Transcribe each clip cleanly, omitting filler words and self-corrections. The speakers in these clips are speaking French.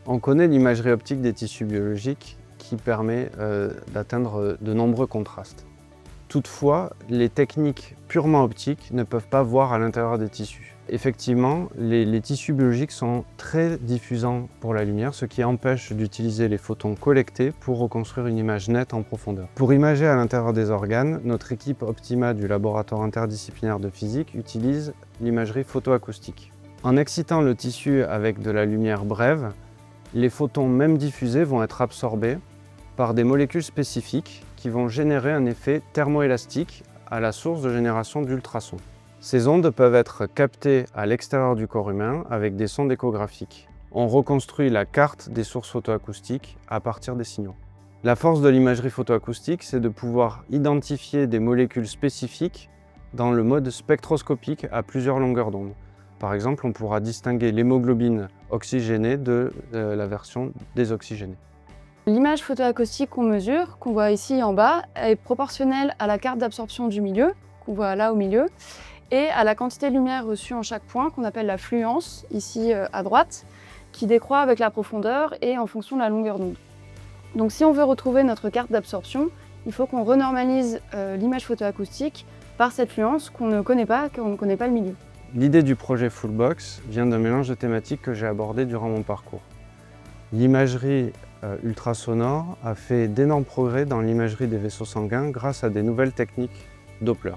On connaît l'imagerie optique des tissus biologiques qui permet d'atteindre de nombreux contrastes. Toutefois, les techniques purement optiques ne peuvent pas voir à l'intérieur des tissus. Effectivement, les tissus biologiques sont très diffusants pour la lumière, ce qui empêche d'utiliser les photons collectés pour reconstruire une image nette en profondeur. Pour imager à l'intérieur des organes, notre équipe Optima du laboratoire interdisciplinaire de physique utilise l'imagerie photoacoustique. En excitant le tissu avec de la lumière brève, les photons même diffusés vont être absorbés par des molécules spécifiques qui vont générer un effet thermoélastique à la source de génération d'ultrasons. Ces ondes peuvent être captées à l'extérieur du corps humain avec des sondes échographiques. On reconstruit la carte des sources photoacoustiques à partir des signaux. La force de l'imagerie photoacoustique, c'est de pouvoir identifier des molécules spécifiques dans le mode spectroscopique à plusieurs longueurs d'onde. Par exemple, on pourra distinguer l'hémoglobine oxygénée de la version désoxygénée. L'image photoacoustique qu'on mesure, qu'on voit ici en bas, est proportionnelle à la carte d'absorption du milieu, qu'on voit là au milieu, et à la quantité de lumière reçue en chaque point, qu'on appelle la fluence, ici à droite, qui décroît avec la profondeur et en fonction de la longueur d'onde. Donc si on veut retrouver notre carte d'absorption, il faut qu'on renormalise l'image photoacoustique par cette fluence qu'on ne connaît pas, car on ne connaît pas le milieu. L'idée du projet Fullbox vient d'un mélange de thématiques que j'ai abordé durant mon parcours. L'imagerie ultrasonore a fait d'énormes progrès dans l'imagerie des vaisseaux sanguins grâce à des nouvelles techniques Doppler.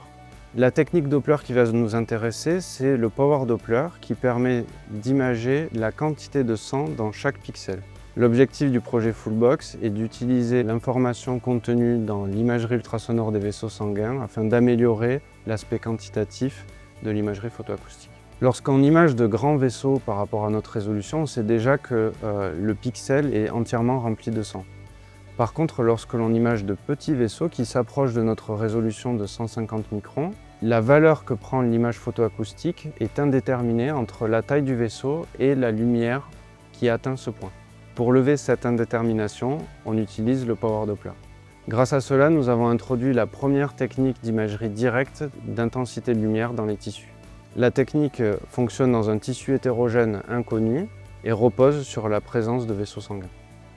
La technique Doppler qui va nous intéresser, c'est le Power Doppler qui permet d'imager la quantité de sang dans chaque pixel. L'objectif du projet Fullbox est d'utiliser l'information contenue dans l'imagerie ultrasonore des vaisseaux sanguins afin d'améliorer l'aspect quantitatif de l'imagerie photoacoustique. Lorsqu'on image de grands vaisseaux par rapport à notre résolution, on sait déjà que le pixel est entièrement rempli de sang. Par contre, lorsque l'on image de petits vaisseaux qui s'approchent de notre résolution de 150 microns, la valeur que prend l'image photoacoustique est indéterminée entre la taille du vaisseau et la lumière qui atteint ce point. Pour lever cette indétermination, on utilise le Power Doppler. Grâce à cela, nous avons introduit la première technique d'imagerie directe d'intensité de lumière dans les tissus. La technique fonctionne dans un tissu hétérogène inconnu et repose sur la présence de vaisseaux sanguins.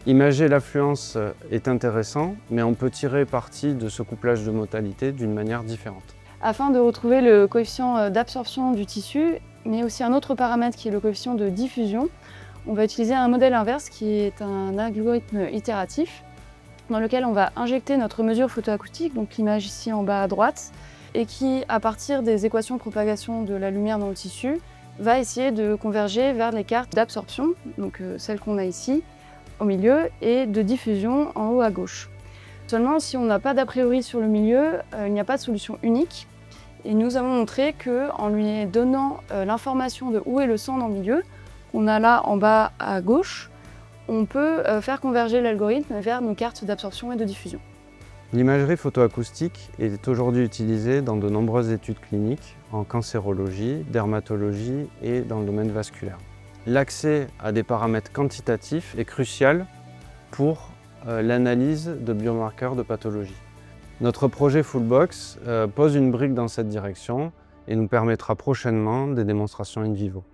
Imager l'affluence est intéressant, mais on peut tirer parti de ce couplage de modalités d'une manière différente. Afin de retrouver le coefficient d'absorption du tissu, mais aussi un autre paramètre qui est le coefficient de diffusion, on va utiliser un modèle inverse qui est un algorithme itératif dans lequel on va injecter notre mesure photoacoustique, donc l'image ici en bas à droite, et qui, à partir des équations de propagation de la lumière dans le tissu, va essayer de converger vers les cartes d'absorption, donc celles qu'on a ici, au milieu, et de diffusion en haut à gauche. Seulement, si on n'a pas d'a priori sur le milieu, il n'y a pas de solution unique. Et nous avons montré qu'en lui donnant l'information de où est le sang dans le milieu, qu'on a là en bas à gauche, on peut faire converger l'algorithme vers nos cartes d'absorption et de diffusion. L'imagerie photoacoustique est aujourd'hui utilisée dans de nombreuses études cliniques en cancérologie, dermatologie et dans le domaine vasculaire. L'accès à des paramètres quantitatifs est crucial pour l'analyse de biomarqueurs de pathologie. Notre projet Fullbox pose une brique dans cette direction et nous permettra prochainement des démonstrations in vivo.